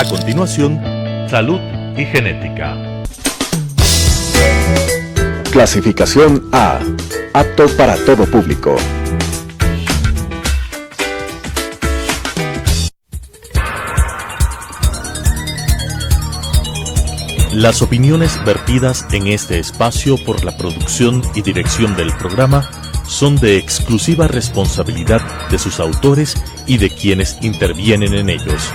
A continuación, Salud y Genética. Clasificación A. Apto para todo público. Las opiniones vertidas en este espacio por la producción y dirección del programa son de exclusiva responsabilidad de sus autores y de quienes intervienen en ellos.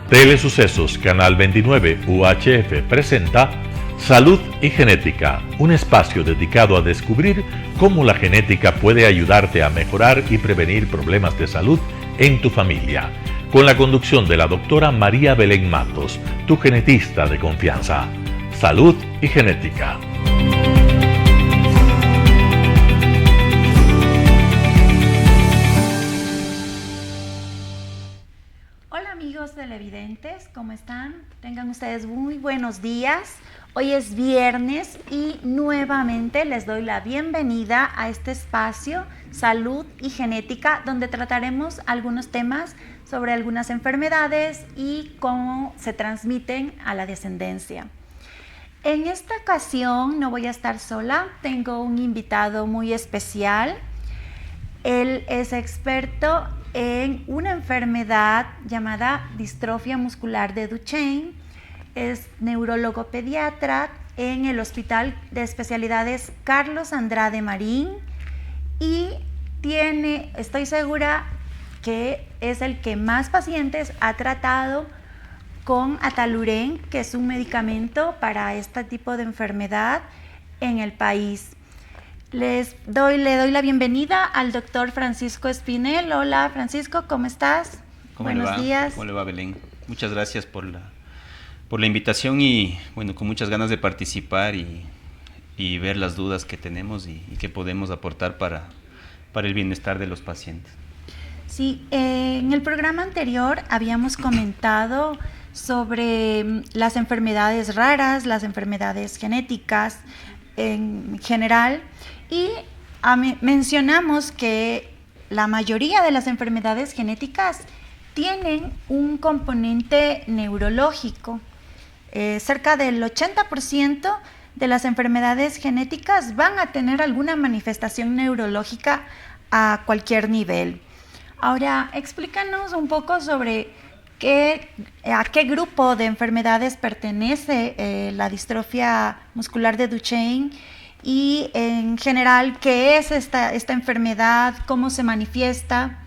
Telesucesos Canal 29 UHF presenta Salud y Genética, un espacio dedicado a descubrir cómo la genética puede ayudarte a mejorar y prevenir problemas de salud en tu familia, con la conducción de la doctora María Belén Matos, tu genetista de confianza. Salud y Genética. Hola amigos televidentes, ¿cómo están? Tengan ustedes muy buenos días. Hoy es viernes y nuevamente les doy la bienvenida a este espacio Salud y Genética, donde trataremos algunos temas sobre algunas enfermedades y cómo se transmiten a la descendencia. En esta ocasión no voy a estar sola, tengo un invitado muy especial. Él es experto en una enfermedad llamada distrofia muscular de Duchenne, es neurólogo pediatra en el Hospital de Especialidades Carlos Andrade Marín y estoy segura que es el que más pacientes ha tratado con Ataluren, que es un medicamento para este tipo de enfermedad en el país. Le doy la bienvenida al doctor Francisco Espinel. Hola Francisco, ¿cómo estás? Buenos días. ¿Cómo le va, Belén? Muchas gracias por la invitación y bueno, con muchas ganas de participar y ver las dudas que tenemos y que podemos aportar para el bienestar de los pacientes. Sí, en el programa anterior habíamos comentado sobre las enfermedades raras, las enfermedades genéticas en general y mencionamos que la mayoría de las enfermedades genéticas tienen un componente neurológico. Cerca del 80% de las enfermedades genéticas van a tener alguna manifestación neurológica a cualquier nivel. Ahora, explícanos un poco sobre a qué grupo de enfermedades pertenece la distrofia muscular de Duchenne y en general qué es esta enfermedad, cómo se manifiesta.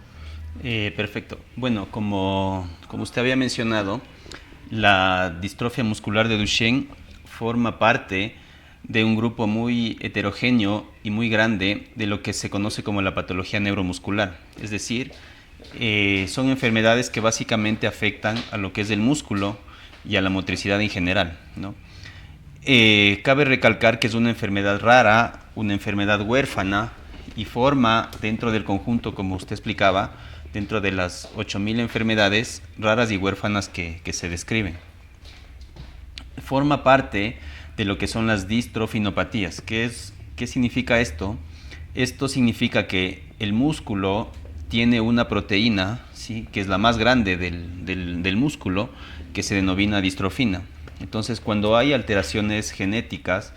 Perfecto. Bueno, como usted había mencionado, la distrofia muscular de Duchenne forma parte de un grupo muy heterogéneo y muy grande de lo que se conoce como la patología neuromuscular. Es decir, son enfermedades que básicamente afectan a lo que es el músculo y a la motricidad en general, ¿no? Cabe recalcar que es una enfermedad rara, una enfermedad huérfana y forma dentro del conjunto, como usted explicaba, dentro de las 8.000 enfermedades raras y huérfanas que se describen. Forma parte de lo que son las distrofinopatías. ¿Qué significa esto? Esto significa que el músculo tiene una proteína, ¿sí?, que es la más grande del músculo, que se denomina distrofina. Entonces, cuando hay alteraciones genéticas,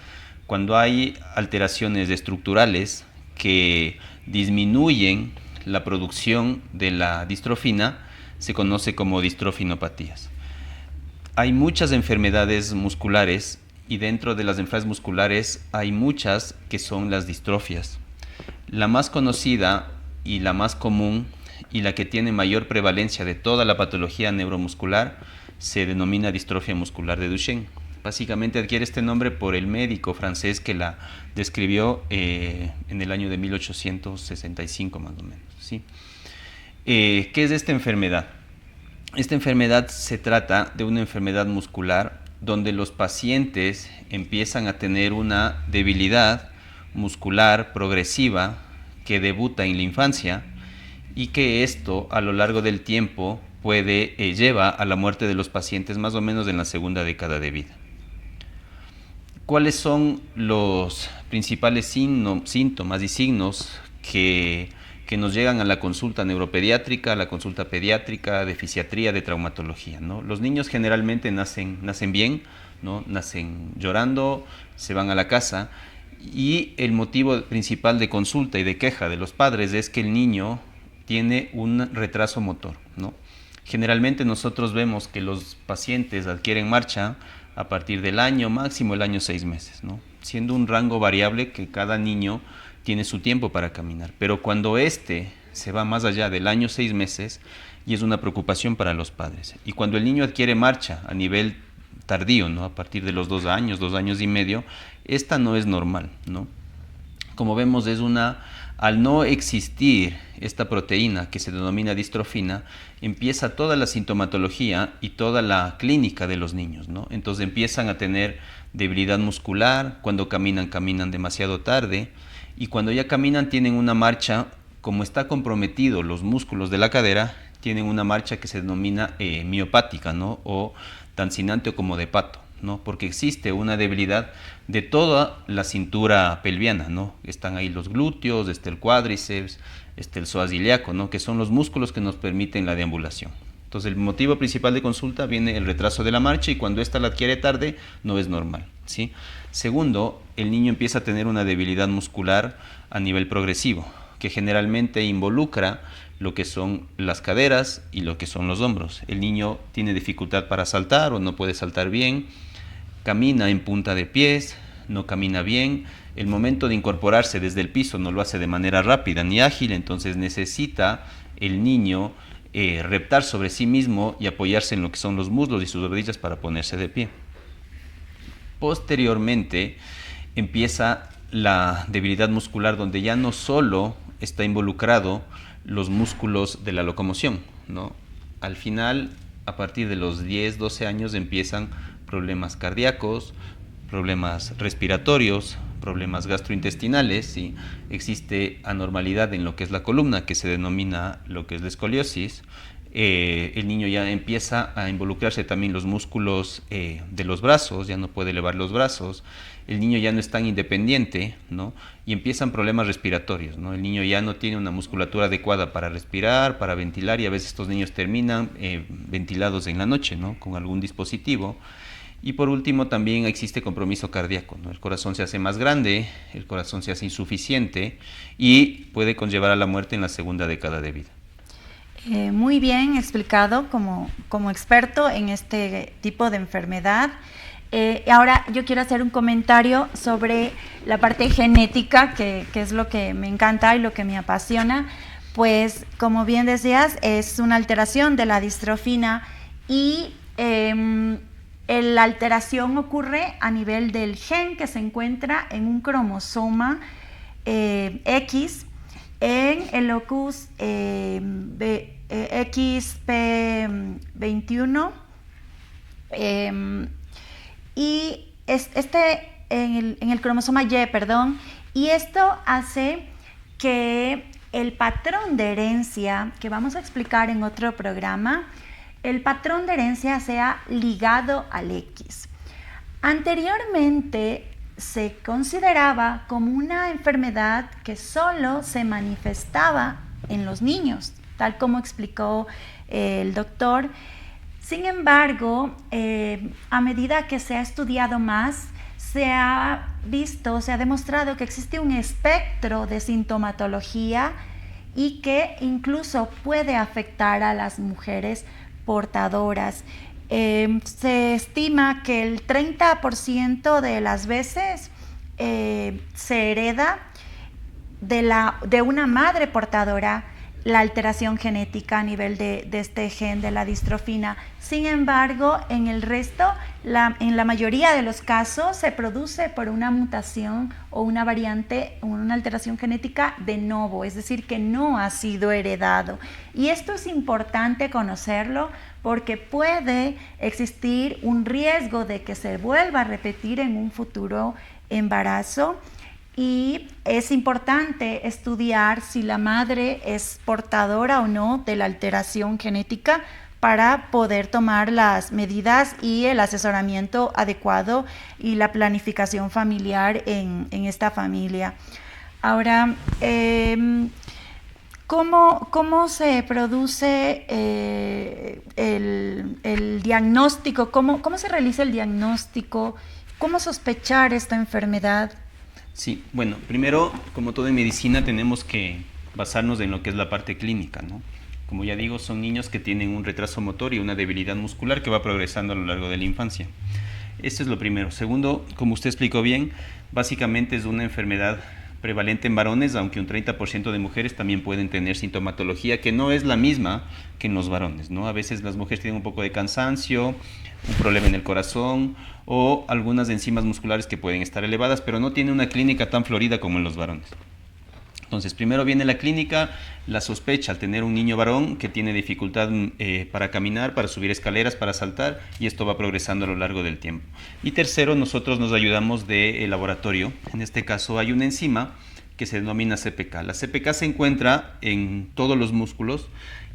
cuando hay alteraciones estructurales que disminuyen la producción de la distrofina, se conoce como distrofinopatías. Hay muchas enfermedades musculares y dentro de las enfermedades musculares hay muchas que son las distrofias. La más conocida y la más común y la que tiene mayor prevalencia de toda la patología neuromuscular se denomina distrofia muscular de Duchenne. Básicamente adquiere este nombre por el médico francés que la describió en el año de 1865 más o menos, ¿sí? ¿Qué es esta enfermedad? Esta enfermedad se trata de una enfermedad muscular donde los pacientes empiezan a tener una debilidad muscular progresiva que debuta en la infancia y que esto a lo largo del tiempo lleva a la muerte de los pacientes más o menos en la segunda década de vida. ¿Cuáles son los principales síntomas y signos que que nos llegan a la consulta neuropediátrica, a la consulta pediátrica, de fisiatría, de traumatología, ¿no? Los niños generalmente nacen bien, ¿no? Nacen llorando, se van a la casa, y el motivo principal de consulta y de queja de los padres es que el niño tiene un retraso motor, ¿no? Generalmente nosotros vemos que los pacientes adquieren marcha a partir del año, máximo el año 6 meses, ¿no? Siendo un rango variable que cada niño tiene su tiempo para caminar. Pero cuando se va más allá del año 6 meses, y es una preocupación para los padres. Y cuando el niño adquiere marcha a nivel tardío, ¿no? A partir de los 2 años, 2 años y medio, esta no es normal, ¿no? Como vemos, al no existir esta proteína que se denomina distrofina, empieza toda la sintomatología y toda la clínica de los niños, ¿no? Entonces empiezan a tener debilidad muscular, cuando caminan demasiado tarde, y cuando ya caminan tienen una marcha, como está comprometido los músculos de la cadera, tienen una marcha que se denomina miopática, ¿no? O tancinante o como de pato, ¿no? Porque existe una debilidad de toda la cintura pelviana, ¿no? Están ahí los glúteos, el cuádriceps, el psoas ilíaco, ¿no? Que son los músculos que nos permiten la deambulación. Entonces, el motivo principal de consulta viene el retraso de la marcha, y cuando ésta la adquiere tarde, no es normal, ¿sí? Segundo, el niño empieza a tener una debilidad muscular a nivel progresivo, que generalmente involucra lo que son las caderas y lo que son los hombros. El niño tiene dificultad para saltar o no puede saltar bien, camina en punta de pies, no camina bien, el momento de incorporarse desde el piso no lo hace de manera rápida ni ágil, entonces necesita el niño reptar sobre sí mismo y apoyarse en lo que son los muslos y sus rodillas para ponerse de pie. Posteriormente empieza la debilidad muscular, donde ya no solo está involucrado los músculos de la locomoción, ¿no? Al final, a partir de los 10, 12 años empiezan problemas cardíacos, problemas respiratorios, problemas gastrointestinales, y existe anormalidad en lo que es la columna, que se denomina lo que es la escoliosis. El niño ya empieza a involucrarse también los músculos de los brazos, ya no puede elevar los brazos, el niño ya no es tan independiente, ¿no? Y empiezan problemas respiratorios, ¿no? El niño ya no tiene una musculatura adecuada para respirar, para ventilar, y a veces estos niños terminan ventilados en la noche, ¿no? Con algún dispositivo. Y por último también existe compromiso cardíaco, ¿no? El corazón se hace más grande, el corazón se hace insuficiente y puede conllevar a la muerte en la segunda década de vida. Muy bien explicado como experto en este tipo de enfermedad. Ahora yo quiero hacer un comentario sobre la parte genética, que es lo que me encanta y lo que me apasiona. Pues como bien decías, es una alteración de la distrofina, y la alteración ocurre a nivel del gen que se encuentra en un cromosoma X, en el locus XP21, y en el cromosoma Y, perdón, y esto hace que el patrón de herencia, que vamos a explicar en otro programa, el patrón de herencia sea ligado al X. Anteriormente se consideraba como una enfermedad que solo se manifestaba en los niños, tal como explicó el doctor. Sin embargo, a medida que se ha estudiado más, se ha demostrado que existe un espectro de sintomatología y que incluso puede afectar a las mujeres portadoras. Se estima que el 30% de las veces se hereda de una madre portadora la alteración genética a nivel de este gen de la distrofina. Sin embargo, en el resto, en la mayoría de los casos, se produce por una mutación o una variante, una alteración genética de novo, es decir, que no ha sido heredado. Y esto es importante conocerlo porque puede existir un riesgo de que se vuelva a repetir en un futuro embarazo. Y es importante estudiar si la madre es portadora o no de la alteración genética para poder tomar las medidas y el asesoramiento adecuado y la planificación familiar en esta familia. Ahora, ¿Cómo se produce el diagnóstico? ¿Cómo se realiza el diagnóstico? ¿Cómo sospechar esta enfermedad? Sí, bueno, primero, como todo en medicina, tenemos que basarnos en lo que es la parte clínica, ¿no? Como ya digo, son niños que tienen un retraso motor y una debilidad muscular que va progresando a lo largo de la infancia. Esto es lo primero. Segundo, como usted explicó bien, básicamente es una enfermedad prevalente en varones, aunque un 30% de mujeres también pueden tener sintomatología que no es la misma que en los varones, ¿no? A veces las mujeres tienen un poco de cansancio, un problema en el corazón o algunas enzimas musculares que pueden estar elevadas, pero no tiene una clínica tan florida como en los varones. Entonces, primero viene la clínica, la sospecha al tener un niño varón que tiene dificultad para caminar, para subir escaleras, para saltar, y esto va progresando a lo largo del tiempo. Y tercero, nosotros nos ayudamos del laboratorio. En este caso hay una enzima que se denomina CPK. La CPK se encuentra en todos los músculos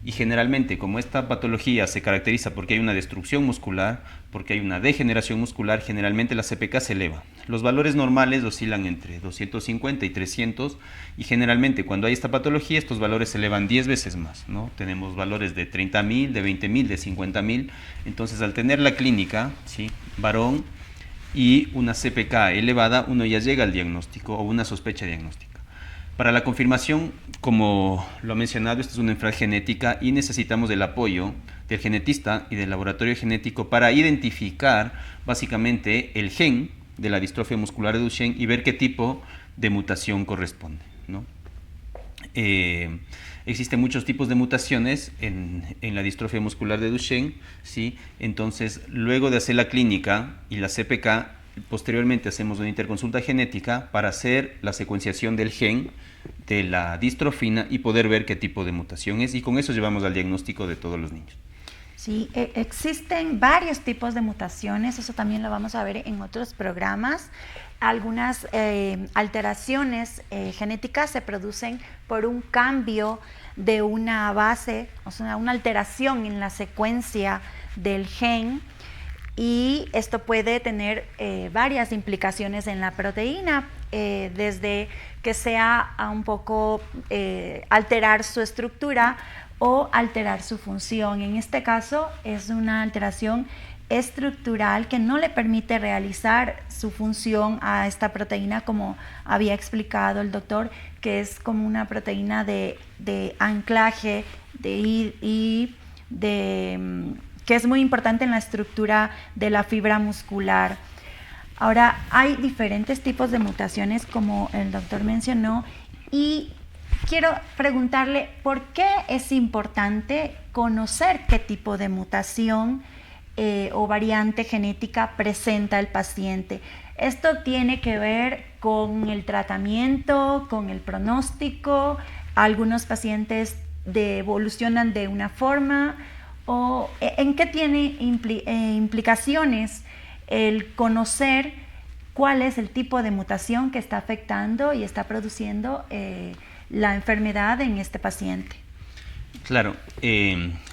y generalmente, como esta patología se caracteriza porque hay una destrucción muscular, porque hay una degeneración muscular, generalmente la CPK se eleva. Los valores normales oscilan entre 250 y 300 y generalmente cuando hay esta patología estos valores se elevan 10 veces más, ¿no? Tenemos valores de 30.000, de 20.000, de 50.000. Entonces, al tener la clínica, ¿sí?, varón y una CPK elevada, uno ya llega al diagnóstico o una sospecha diagnóstica. Para la confirmación, como lo ha mencionado, esta es una enfermedad genética y necesitamos del apoyo del genetista y del laboratorio genético para identificar básicamente el gen de la distrofia muscular de Duchenne y ver qué tipo de mutación corresponde, ¿no? Existen muchos tipos de mutaciones en la distrofia muscular de Duchenne, ¿sí? Entonces, luego de hacer la clínica y la CPK, posteriormente hacemos una interconsulta genética para hacer la secuenciación del gen de la distrofina y poder ver qué tipo de mutación es, y con eso llevamos al diagnóstico de todos los niños. Sí, existen varios tipos de mutaciones, eso también lo vamos a ver en otros programas. Algunas alteraciones genéticas se producen por un cambio de una base, o sea, una alteración en la secuencia del gen, y esto puede tener varias implicaciones en la proteína, desde que sea a un poco alterar su estructura o alterar su función. En este caso es una alteración estructural que no le permite realizar su función a esta proteína, como había explicado el doctor, que es como una proteína de anclaje que es muy importante en la estructura de la fibra muscular. Ahora, hay diferentes tipos de mutaciones, como el doctor mencionó, y quiero preguntarle por qué es importante conocer qué tipo de mutación o variante genética presenta el paciente. Esto tiene que ver con el tratamiento, con el pronóstico. Algunos pacientes evolucionan de una forma, o en qué tiene implicaciones el conocer cuál es el tipo de mutación que está afectando y está produciendo la enfermedad en este paciente. Claro,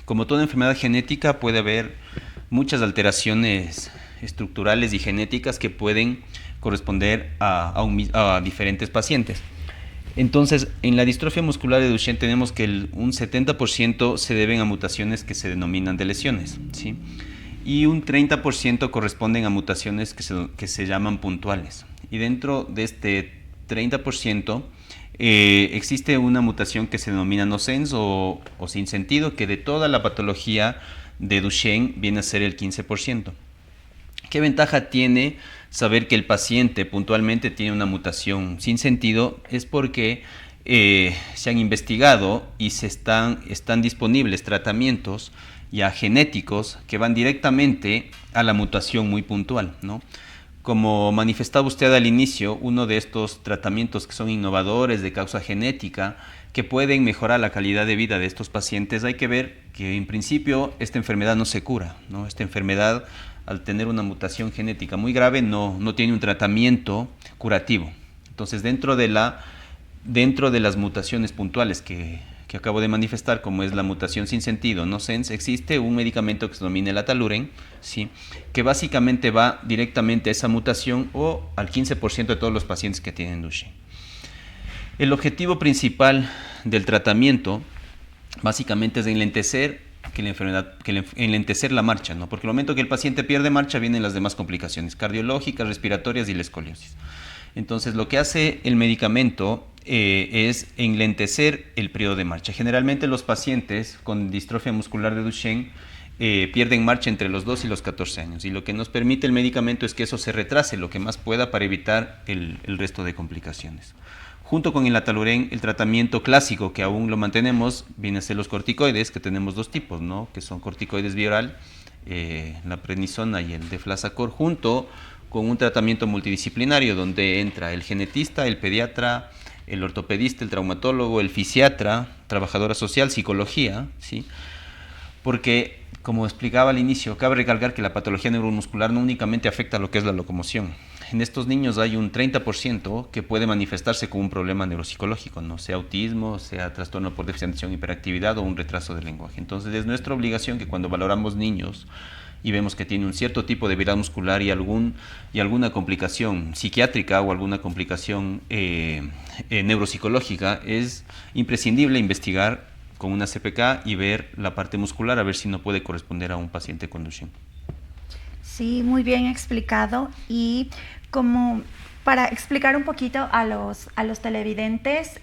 como toda enfermedad genética puede haber muchas estructurales y genéticas que pueden corresponder a diferentes pacientes. Entonces, en la distrofia muscular de Duchenne tenemos que un 70% se deben a mutaciones que se denominan de lesiones, ¿sí? Y un 30% corresponden a mutaciones que se llaman puntuales. Y dentro de este 30% existe una mutación que se denomina no-sense o sin sentido, que de toda la patología de Duchenne viene a ser el 15%. ¿Qué ventaja tiene saber que el paciente puntualmente tiene una mutación sin sentido? Es porque se han investigado y están disponibles tratamientos ya genéticos que van directamente a la mutación muy puntual, ¿no? Como manifestaba usted al inicio, uno de estos tratamientos que son innovadores de causa genética, que pueden mejorar la calidad de vida de estos pacientes, hay que ver que en principio esta enfermedad no se cura, ¿no? Esta enfermedad, al tener una mutación genética muy grave, no tiene un tratamiento curativo. Entonces, dentro de las mutaciones puntuales que acabo de manifestar, como es la mutación sin sentido, no sense, existe un medicamento que se denomina el Ataluren, ¿sí?, que básicamente va directamente a esa mutación o al 15% de todos los pacientes que tienen Duchenne. El objetivo principal del tratamiento básicamente es enlentecer enlentecer la marcha, ¿no? Porque el momento que el paciente pierde marcha vienen las demás complicaciones cardiológicas, respiratorias y la escoliosis. Entonces, lo que hace el medicamento es enlentecer el periodo de marcha. Generalmente los pacientes con distrofia muscular de Duchenne pierden marcha entre los 2 y los 14 años, y lo que nos permite el medicamento es que eso se retrase lo que más pueda para evitar el resto de complicaciones. Junto con el Atalurén, el tratamiento clásico que aún lo mantenemos viene a ser los corticoides, que tenemos dos tipos, ¿no? Que son corticoides vía oral, la prednisona y el deflazacort, junto con un tratamiento multidisciplinario donde entra el genetista, el pediatra, el ortopedista, el traumatólogo, el fisiatra, trabajadora social, psicología, ¿sí? Porque, como explicaba al inicio, cabe recalcar que la patología neuromuscular no únicamente afecta a lo que es la locomoción. En estos niños hay un 30% que puede manifestarse como un problema neuropsicológico, ¿no? Sea autismo, sea trastorno por déficit de atención y hiperactividad o un retraso del lenguaje. Entonces es nuestra obligación que cuando valoramos niños y vemos que tiene un cierto tipo de debilidad muscular y alguna complicación psiquiátrica o alguna complicación neuropsicológica, es imprescindible investigar con una CPK y ver la parte muscular a ver si no puede corresponder a un paciente con Duchenne. Sí, muy bien explicado. Y como para explicar un poquito a los televidentes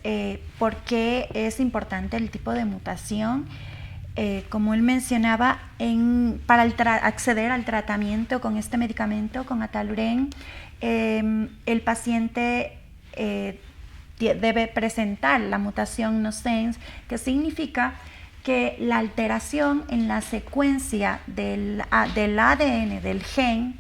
por qué es importante el tipo de mutación, como él mencionaba, para acceder al tratamiento con este medicamento, con Atalurén, el paciente debe presentar la mutación nonsense, que significa que la alteración en la secuencia del ADN del gen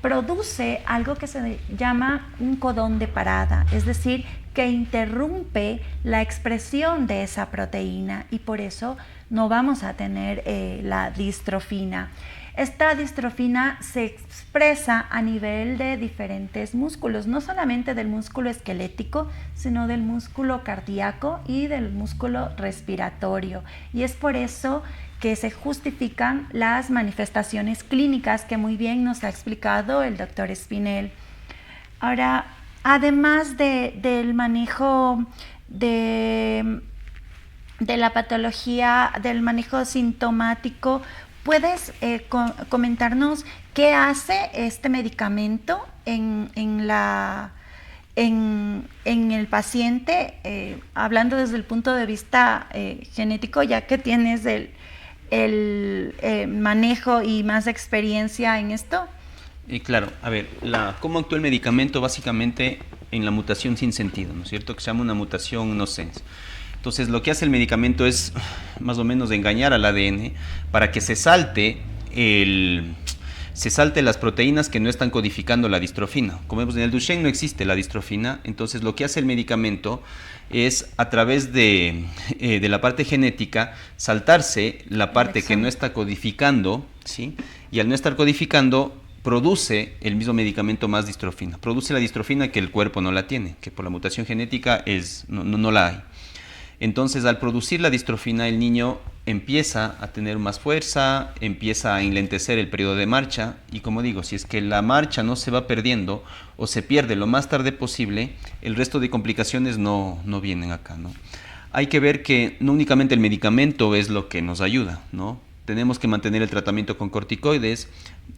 produce algo que se llama un codón de parada, es decir, que interrumpe la expresión de esa proteína, y por eso no vamos a tener la distrofina. Esta distrofina se expresa a nivel de diferentes músculos, no solamente del músculo esquelético, sino del músculo cardíaco y del músculo respiratorio. Y es por eso que se justifican las manifestaciones clínicas que muy bien nos ha explicado el doctor Espinel. Ahora, además del manejo de la patología, del manejo sintomático, ¿puedes comentarnos qué hace este medicamento en el paciente, hablando desde el punto de vista genético, ya que tienes el manejo y más experiencia en esto? Claro, a ver, ¿cómo actúa el medicamento? Básicamente en la mutación sin sentido, ¿no es cierto? Que se llama una mutación nonsense. Entonces, lo que hace el medicamento es más o menos engañar al ADN para que se salte las proteínas que no están codificando la distrofina. Como vemos en el Duchenne no existe la distrofina, entonces lo que hace el medicamento es, a través de la parte genética, saltarse la parte que no está codificando, ¿sí? Y al no estar codificando, produce el mismo medicamento más distrofina. Produce la distrofina que el cuerpo no la tiene, que por la mutación genética no la hay. Entonces, al producir la distrofina, el niño empieza a tener más fuerza, empieza a enlentecer el periodo de marcha, y como digo, si es que la marcha no se va perdiendo o se pierde lo más tarde posible, el resto de complicaciones no vienen acá, ¿no? Hay que ver que no únicamente el medicamento es lo que nos ayuda, ¿no? Tenemos que mantener el tratamiento con corticoides,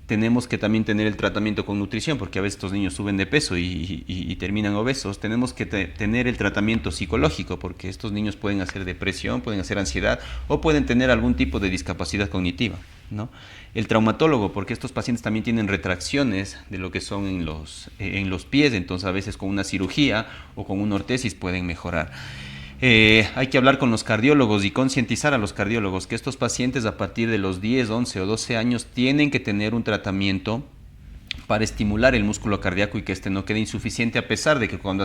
tenemos que también tener el tratamiento con nutrición, porque a veces estos niños suben de peso y terminan obesos. Tenemos que tener el tratamiento psicológico, porque estos niños pueden hacer depresión, pueden hacer ansiedad o pueden tener algún tipo de discapacidad cognitiva, ¿no? El traumatólogo, porque estos pacientes también tienen retracciones de lo que son en los pies, entonces a veces con una cirugía o con una ortesis pueden mejorar. Hay que hablar con los cardiólogos y concientizar a los cardiólogos que estos pacientes a partir de los 10, 11 o 12 años tienen que tener un tratamiento para estimular el músculo cardíaco y que este no quede insuficiente, a pesar de que cuando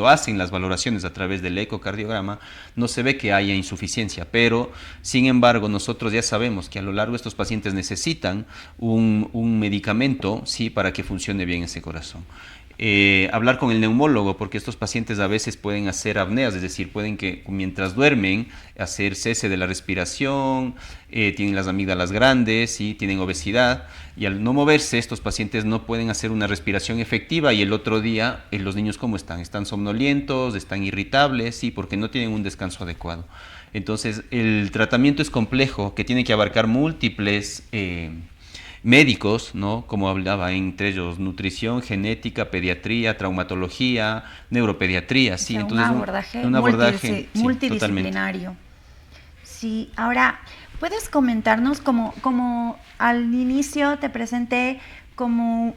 hacen las valoraciones a través del ecocardiograma no se ve que haya insuficiencia, pero sin embargo nosotros ya sabemos que a lo largo estos pacientes necesitan un medicamento, sí, para que funcione bien ese corazón. hablar con el neumólogo, porque estos pacientes a veces pueden hacer apneas, es decir, pueden que mientras duermen hacer cese de la respiración, tienen las amígdalas grandes y tienen obesidad, y al no moverse estos pacientes no pueden hacer una respiración efectiva, y el otro día los niños ¿cómo están? Están somnolientos, están irritables, sí, porque no tienen un descanso adecuado. Entonces el tratamiento es complejo, que tiene que abarcar múltiples médicos, ¿no? Como hablaba, entre ellos nutrición, genética, pediatría, traumatología, neuropediatría, sí. O sea, Entonces un abordaje sí, multidisciplinario. totalmente. Sí, ahora, ¿puedes comentarnos como al inicio te presenté como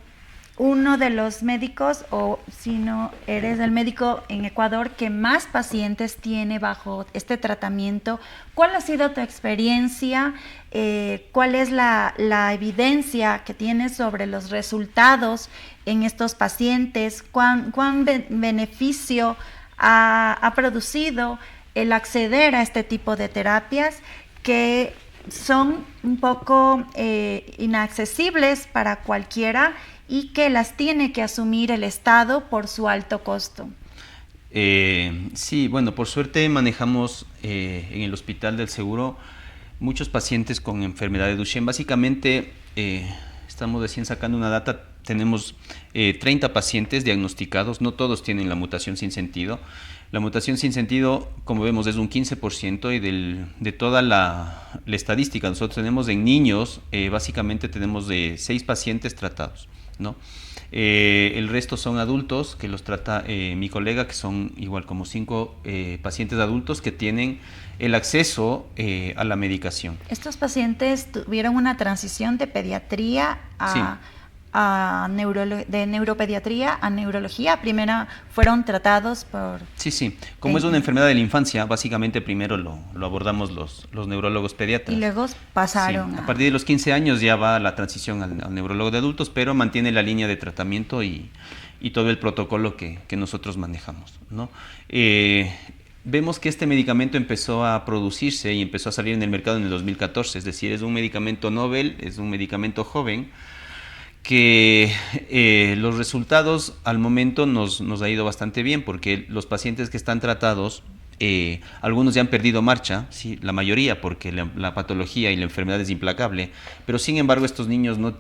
uno de los médicos, o si no, eres el médico en Ecuador que más pacientes tiene bajo este tratamiento? ¿Cuál ha sido tu experiencia? ¿Cuál es la evidencia que tienes sobre los resultados en estos pacientes? ¿Cuán beneficio ha producido el acceder a este tipo de terapias que son un poco inaccesibles para cualquiera y que las tiene que asumir el Estado por su alto costo? Sí, bueno, por suerte manejamos en el Hospital del Seguro muchos pacientes con enfermedad de Duchenne. Básicamente, estamos recién sacando una data, tenemos 30 pacientes diagnosticados, no todos tienen la mutación sin sentido. La mutación sin sentido, como vemos, es un 15%, y de toda la estadística, nosotros tenemos en niños, básicamente tenemos de 6 pacientes tratados, ¿no? El resto son adultos que los trata mi colega, que son igual como 5 pacientes adultos que tienen el acceso a la medicación. Estos pacientes tuvieron una transición de pediatría Sí. de neuropediatría a neurología. Primero fueron tratados por... Sí. Como es una enfermedad de la infancia, básicamente primero lo abordamos los neurólogos pediatras. Y luego pasaron Sí. A partir de los 15 años ya va la transición al neurólogo de adultos, pero mantiene la línea de tratamiento y todo el protocolo que nosotros manejamos, ¿no? Vemos que este medicamento empezó a producirse y empezó a salir en el mercado en el 2014, es decir, es un medicamento novel, es un medicamento joven, que los resultados al momento nos ha ido bastante bien, porque los pacientes que están tratados, algunos ya han perdido marcha, ¿sí? La mayoría, porque la patología y la enfermedad es implacable, pero sin embargo estos niños no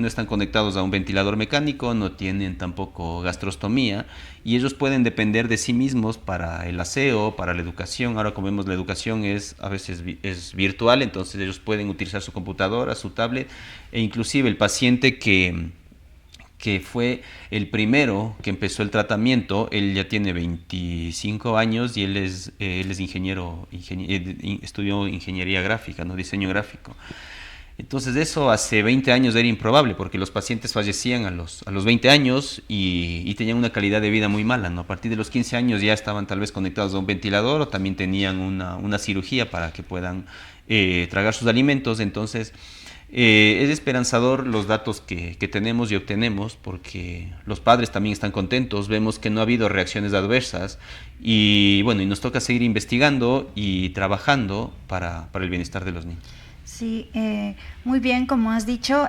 están conectados a un ventilador mecánico, no tienen tampoco gastrostomía, y ellos pueden depender de sí mismos para el aseo, para la educación. Ahora, como vemos, la educación a veces es virtual, entonces ellos pueden utilizar su computadora, su tablet, e inclusive el paciente que fue el primero que empezó el tratamiento, él ya tiene 25 años y él es ingeniero, estudió ingeniería gráfica, ¿no? Diseño gráfico. Entonces eso hace 20 años era improbable, porque los pacientes fallecían a los 20 años y tenían una calidad de vida muy mala, ¿no? A partir de los 15 años ya estaban tal vez conectados a un ventilador, o también tenían una cirugía para que puedan tragar sus alimentos. Entonces es esperanzador los datos que tenemos y obtenemos, porque los padres también están contentos, vemos que no ha habido reacciones adversas, y bueno, y nos toca seguir investigando y trabajando para el bienestar de los niños. Sí, muy bien, como has dicho,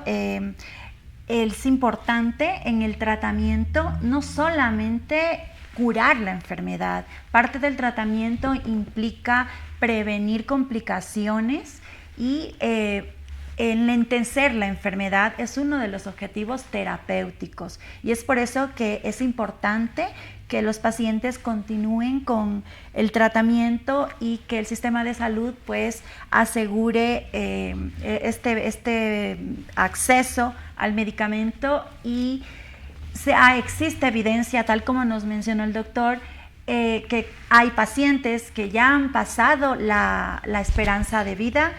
es importante en el tratamiento no solamente curar la enfermedad, parte del tratamiento implica prevenir complicaciones y enlentecer la enfermedad es uno de los objetivos terapéuticos, y es por eso que es importante que los pacientes continúen con el tratamiento y que el sistema de salud pues asegure este acceso al medicamento. Y existe evidencia, tal como nos mencionó el doctor, que hay pacientes que ya han pasado la esperanza de vida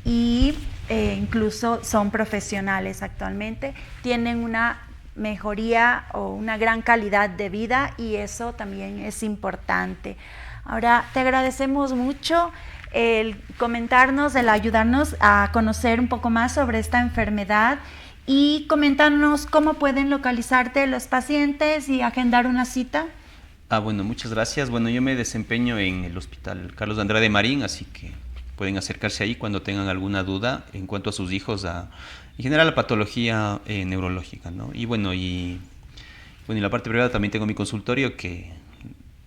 y incluso son profesionales actualmente, tienen una mejoría o una gran calidad de vida, y eso también es importante. Ahora, te agradecemos mucho el comentarnos, el ayudarnos a conocer un poco más sobre esta enfermedad, y comentarnos cómo pueden localizarte los pacientes y agendar una cita. Bueno, muchas gracias. Bueno, yo me desempeño en el Hospital Carlos de Andrade Marín, así que pueden acercarse ahí cuando tengan alguna duda en cuanto a sus hijos, en general la patología neurológica, ¿no? Y bueno, y Bueno, y la parte privada también tengo mi consultorio que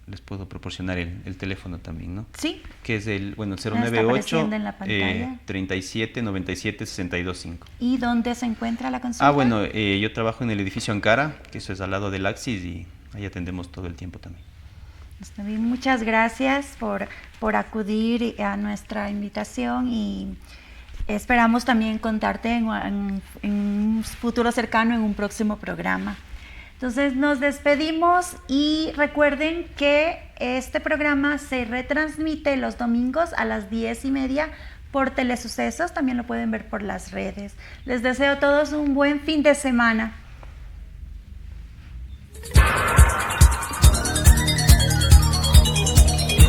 les puedo proporcionar el teléfono también, ¿no? Sí. Que es el, bueno, Está 098 apareciendo en la pantalla. 37 97 625. ¿Y dónde se encuentra la consulta? Bueno, yo trabajo en el edificio Ankara, que eso es al lado del Axis, y ahí atendemos todo el tiempo también. Está bien, muchas gracias por acudir a nuestra invitación y esperamos también contarte en un futuro cercano, en un próximo programa. Entonces nos despedimos y recuerden que este programa se retransmite los domingos a las 10:30 por Telesucesos, también lo pueden ver por las redes. Les deseo a todos un buen fin de semana.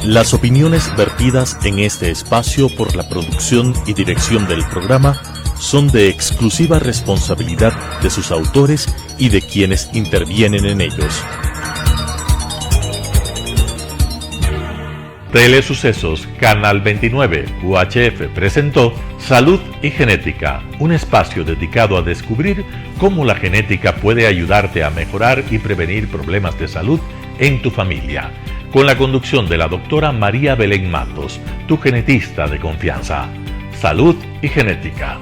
Las opiniones vertidas en este espacio por la producción y dirección del programa son de exclusiva responsabilidad de sus autores y de quienes intervienen en ellos. Telesucesos, Canal 29, UHF presentó Salud y Genética, un espacio dedicado a descubrir cómo la genética puede ayudarte a mejorar y prevenir problemas de salud en tu familia, con la conducción de la doctora María Belén Matos, tu genetista de confianza. Salud y Genética.